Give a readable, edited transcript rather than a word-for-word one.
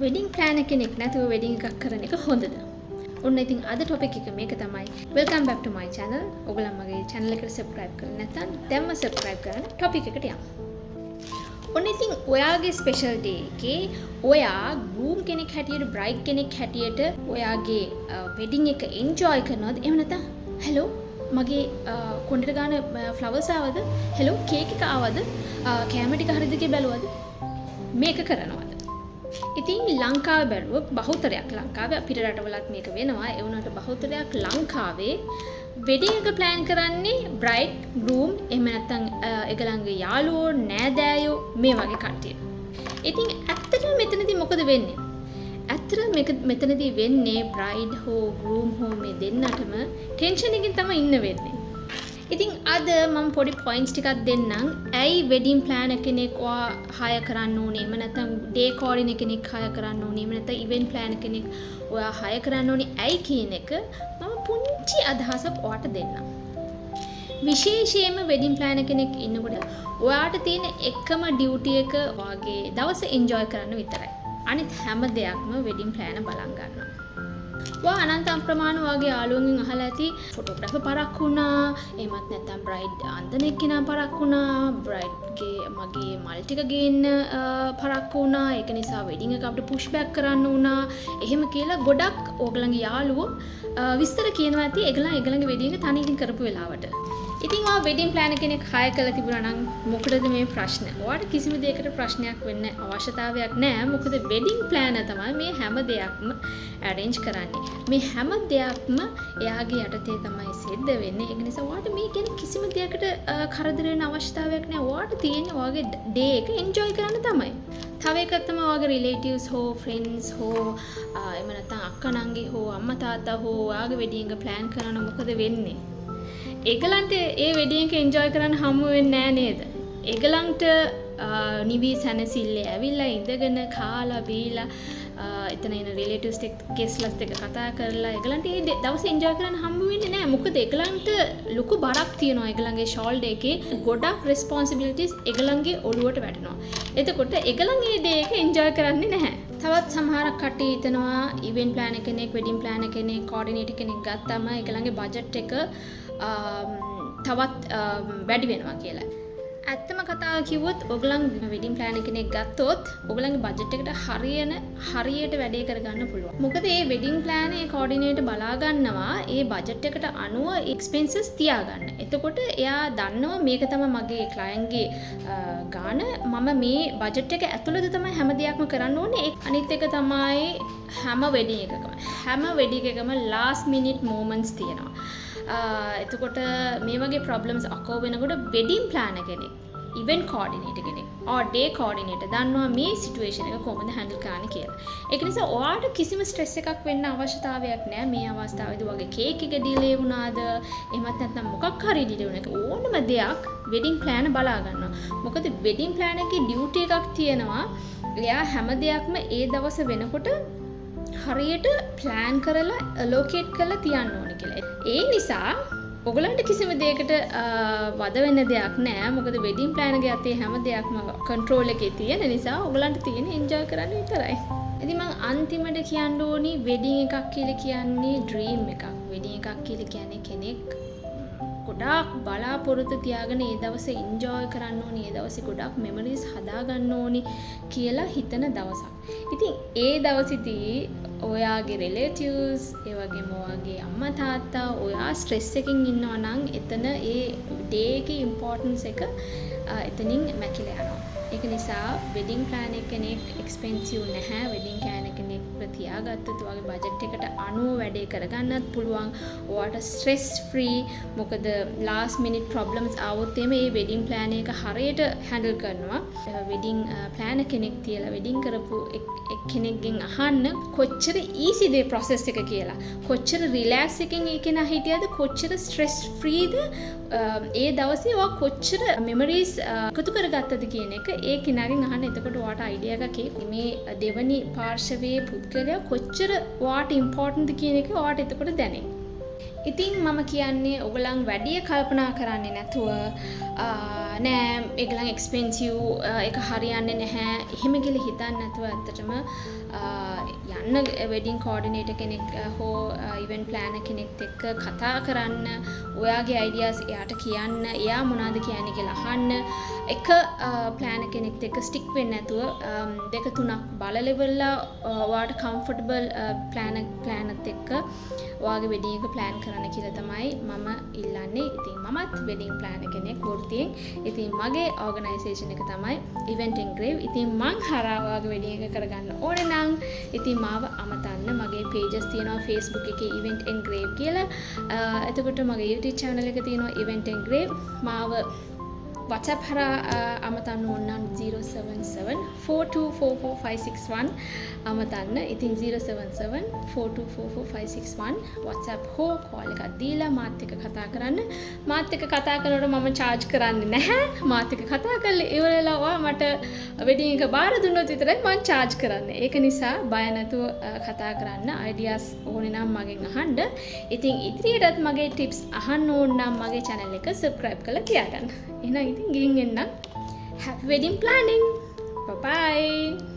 Wedding plan කෙනෙක් නැතුව wedding එකක් කරන එක හොඳද? ඔන්න ඉතින් අද ටොපික් එක මේක තමයි. වෙල්කම් බෑක් ටු මයි channel. ඔයගොල්ලෝ මගේ channel එකට subscribe කරලා නැත්නම් දැන්ම subscribe කරන්න ටොපික් එකට යමු. ඔන්න ඉතින් ඔයාගේ ස්පෙෂල් ඩේ එකේ ඔයා groom කෙනෙක් හැටියට bride කෙනෙක් හැටියට ඔයාගේ වෙඩින් එක enjoy කරනවද? එහෙම නැත්නම් hello මගේ කොණ්ඩේට ගාන ෆ්ලවර්ස් ආවද? hello කේක් එක ආවද? කැම ටික හරියද කියලා බැලුවද? මේක කරනවද? ඉතින් ලංකාවේ බැලුවොත් බහුතරයක් ලංකාවේ අපිට රටවලත් මේක වෙනවා. ඒ වුණාට බහුතරයක් ලංකාවේ වෙඩින් එක ප්ලෑන් කරන්නේ බ්‍රයිඩ් ගෲම් එහෙම නැත්නම් ඒගොල්ලන්ගේ යාළුවෝ නෑදෑයෝ මේ වගේ කට්ටිය. ඉතින් ඇත්තටම මෙතනදී මොකද වෙන්නේ? ඇත්තටම මෙතනදී වෙන්නේ බ්‍රයිඩ් හෝ ගෲම් හෝ මේ දෙන්නටම ටෙන්ෂන් එකකින් තමයි ඉන්න වෙන්නේ. ඉතින් අද මම පොඩි පොයින්ට්ස් ටිකක් දෙන්නම්. ඇයි වෙඩින් ප්ලෑනර් කෙනෙක් ඔයා හයර් කරන්න ඕනේ? එහෙම නැත්නම් ඩේ කෝඩිනේටර් කෙනෙක් හයර් කරන්න ඕනේ? එහෙම නැත්නම් ඉවෙන්ට් ප්ලෑනර් කෙනෙක් ඔයා හයර් කරන්න ඕනේ? ඇයි කියන එක මම පුංචි අදහසක් ඔයාට දෙන්නම්. විශේෂයෙන්ම වෙඩින් ප්ලෑනර් කෙනෙක් ඉන්නකොට ඔයාට තියෙන එකම ඩියුටි එක ඔයාගේ දවස එන්ජොයි කරන්න විතරයි. අනිත් හැම දෙයක්ම වෙඩින් ප්ලෑනර් බලන් ගන්නවා. ඔයා අනන්ත අප්‍රමාණ වගේ යාළුවන්ගෙන් අහලා ඇති ෆොටෝග්‍රැෆර් පරක් වුණා, එහෙමත් නැත්නම් බ්‍රයිඩ් අන්දන එක්කෙනා පරක් වුණා, බ්‍රයිඩ්ගේ මගේ මල් ටික ගේන්න පරක් වුණා, ඒක නිසා වෙඩින් එක අපිට පුෂ් බෑක් කරන්න වුණා. එහෙම කියලා ගොඩක් ඕගලන්ගේ යාළුවෝ විස්තර කියනවා ඇති ඒගොල්ලන්ගේ වෙඩින් එක තනියෙන් කරපු වෙලාවට. ඉතින් ඔයා වෙඩින් ප්ලෑනර් කෙනෙක් හයර් කරලා තිබුණා නම් මොකටද මේ ප්‍රශ්නේ? ඔයාට කිසිම දෙයකට ප්‍රශ්නයක් වෙන්න අවශ්‍යතාවයක් නැහැ. මොකද වෙඩින් ප්ලෑනර් තමයි මේ හැම දෙයක්ම arrange කරන්නේ. මේ හැම දෙයක්ම එයාගේ යටතේ තමයි සිද්ධ වෙන්නේ. ඒක නිසා ඔයාට මේ ගැන කිසිම දෙයකට කරදර වෙන්න අවශ්‍යතාවයක් නැහැ. ඔයාට තියෙන්නේ ඔයාගේ ඩේ එක enjoy කරන්න තමයි. තව එකක් තමයි ඔයාගේ relatives හෝ friends හෝ එහෙම නැත්නම් අක්කා නංගි හෝ අම්මා තාත්තා හෝ ඔයාගේ වෙඩින් එක plan කරන මොකද වෙන්නේ? ඒගලන්ට ඒ වෙඩින් එක එන්ජොයි කරන්න හම්බ වෙන්නේ නැහැ නේද? ඒගලන්ට නිවි සැනසille ඇවිල්ලා ඉඳගෙන කාලා බීලා එතන ඉන්න රිලේටිව්ස් එක්ක ගෙස්ලස් එක්ක කතා කරලා ඒගලන්ට ඒ දවස් එන්ජොයි කරන්න හම්බ වෙන්නේ නැහැ. මොකද ඒගලන්ට ලොකු බරක් තියෙනවා. ඒගලන්ගේ ෂෝල්ඩර් එකේ ගොඩක් රෙස්පොන්සිබිලිටිස් ඒගලන්ගේ ඔළුවට වැටෙනවා. එතකොට ඒගලන් ඒ ඩේ එක එන්ජොයි කරන්නේ නැහැ. තවත් සමහරක් කට්ටිය හිතනවා ඉවෙන්ට් ප්ලෑනර් කෙනෙක්, වෙඩින් ප්ලෑනර් කෙනෙක්, කෝඩිනේටර් කෙනෙක් ගත්තාම ඒගලන්ගේ බජට් එක තවත් වැඩි වෙනවා කියලා. ඇත්තම කතාව කිව්වොත් ඔයගලන් වෙඩින් ප්ලෑනර් කෙනෙක් ගත්තොත් ඔයගලන්ගේ බජට් එකට හරියට වැඩේ කරගන්න පුළුවන්. මොකද මේ වෙඩින් ප්ලෑනර් ඒ කෝඩිනේටර් බලා ගන්නවා ඒ බජට් එකට අනුව එක්ස්පෙන්සස් තියාගන්න. එතකොට එයා දන්නවා මේක තමයි මගේ ක්ලයන්ට්ගේ ගාන, මම මේ බජට් එක ඇතුළත තමයි හැම දෙයක්ම කරන්න ඕනේ. අනිත් එක තමයි හැම වෙඩින් එකකම last minute moments තියෙනවා. එතකොට මේ වගේ ප්‍රොබ්ලම්ස් අකෝ වෙනකොට වෙඩින් ප්ලෑනර් කෙනෙක්, ඉවෙන්ට් කෝඩිනේටර් කෙනෙක්, ඩේ කෝඩිනේටර් දන්නවා මේ සිටුේෂන් එක කොහොමද හැන්ඩල් කරන්න කියලා. ඒක නිසා ඔයාට කිසිම ස්ට්‍රෙස් එකක් වෙන්න අවශ්‍යතාවයක් නැහැ. මේ අවස්ථාවේදී වගේ කේක් එක ඩිලේ වුණාද, එහෙමත් නැත්නම් මොකක් හරි ඩිලේ වුණා. ඕනම දෙයක් වෙඩින් ප්ලෑනර් බලා ගන්නවා. මොකද වෙඩින් ප්ලෑනර්ගේ ඩියුටි එකක් තියෙනවා. එයා හැම දෙයක්ම ඒ දවස වෙනකොට හරියට ප්ලෑන් කරලා ලොකේට් කරලා තියන්න ඕනේ කියලා. ඒ නිසා ඔයගලන්ට කිසිම දෙයකට වද වෙන්න දෙයක් නැහැ. මොකද වෙඩින් ප්ලෑනර්ගේ අතේ හැම දෙයක්ම කන්ට්‍රෝල් එකේ තියෙන නිසා ඔයගලන්ට තියෙන එන්ජොයි කරන්න විතරයි. ඉතින් මම අන්තිමට කියන්න ඕනි වෙඩින් එකක් කියලා කියන්නේ ඩ්‍රීම් එකක්. වෙඩින් එකක් කියලා කියන්නේ කෙනෙක් ගොඩාක් බලාපොරොත්තු තියාගෙන ඒ දවසේ එන්ජොයි කරන්න ඕනි, ඒ දවසේ ගොඩාක් මෙමරිස් හදා ගන්න ඕනි කියලා හිතන දවසක්. ඉතින් ඒ දවසේදී ඔයාගේ රිලේටිව්ස්, ඒ වගේම ඔයාගේ අම්මා තාත්තා ඔයා ස්ට්‍රෙස් එකකින් ඉන්නවා නම් එතන ඒ ඩේ එකේ ඉම්පෝටන්ස් එක එතනින් මැකිලා යනවා. ඒක නිසා වෙඩින් ප්ලෑනර් කෙනෙක් එක්ස්පෙන්සිව් නැහැ. වෙඩින් ප්ලෑනර් කෙනෙක් තියාගත්තොත් ඔයාගේ බජට් එකට අනුව වැඩේ කරගන්නත් පුළුවන්. ඔයාට ස්ට්‍රෙස් ෆ්‍රී. මොකද ලාස්ට් මිනිට් ප්‍රොබ්ලම්ස් ආවොත් එමේ මේ වෙඩින් ප්ලෑනර් එක හරියට හැන්ඩල් කරනවා. වෙඩින් ප්ලෑනර් කෙනෙක් තියලා වෙඩින් කරපු කෙනෙක්ගෙන් අහන්න කොච්චර ඊසිද මේ ප්‍රොසෙස් එක කියලා. කොච්චර රිලැක්ස් එකකින් ඒ කෙනා හිටියද, කොච්චර ස්ට්‍රෙස් ෆ්‍රීද, ඒ දවසේ ඔයා කොච්චර මෙමරිස් එකතු කරගත්තද කියන එක ඒ කෙනාගෙන් අහන්න. එතකොට ඔයාට අයිඩියා එකක් මේ දෙවනි පාර්ශවයේ පුද්ගලයා කොච්චර ඔයාට ඉම්පෝටන්ට්ද කියන එක ඔයාට එතකොට දැනෙයි. ඉතින් මම කියන්නේ ඔයගලන් වැඩි කල්පනා කරන්නේ නැතුව නෑ ඒගොල්ලන් එක්ස්පෙන්සිව් එක හරියන්නේ නැහැ. එහෙම කියලා හිතන්නේ නැතුව ඇත්තටම යන්න වෙඩින් කෝඩිනේටර් කෙනෙක් හෝ ඉවෙන්ට් ප්ලෑනර් කෙනෙක් එක්ක කතා කරන්න, ඔයාගේ අයිඩියාස් එයාට කියන්න, එයා මොනවද කියන්නේ කියලා අහන්න. එක ප්ලෑනර් කෙනෙක් එක්ක ස්ටික් වෙන්නේ නැතුව දෙක තුනක් බලලා ඉවරලා ඔයාට කම්ෆර්ටබල් ප්ලෑනර්ත් එක්ක ඔයාගේ වෙඩින් එක ප්ලෑන් කරන්න කියලා තමයි මම ඉල්ලන්නේ. ඉතින් මමත් වෙඩින් ප්ලෑනර් කෙනෙක් වෘත්තියෙන්. ඉතින් මගේ ඕගනයිසේෂන් එක තමයි Event Engrave. ඉතින් මං හරහා ඔයාගේ වෙඩින් එක කරගන්න ඕනේ නම් ඉතින් මාව අමතන්න. මගේ pages තියෙනවා Facebook එකේ Event Engrave කියලා. එතකොට මගේ YouTube channel එක තියෙනවා Event Engrave. මාව WhatsApp හරහා අමතන්න ඕන නම් 077 4244561 අමතන්න. ඉතින් 077 4244561 WhatsApp හෝ call එකක් දීලා මාත් එක්ක කතා කරන්න. මාත් එක්ක කතා කරනකොට මම charge කරන්නේ නැහැ. මාත් එක්ක කතා කරලා ඉවරලා ඔයා මට වෙඩින් එක බාර දුන්නොත් විතරයි මම charge කරන්නේ. ඒක නිසා බය නැතුව කතා කරන්න. ideas ඕනේ නම් මගෙන් අහන්න. ඉතින් ඉදිරියටත් මගේ tips අහන්න ඕන නම් මගේ channel එක subscribe කරලා තියාගන්න. එහෙනම් ඉතින් ගිහින් එන්න. Happy wedding planning. Bye bye.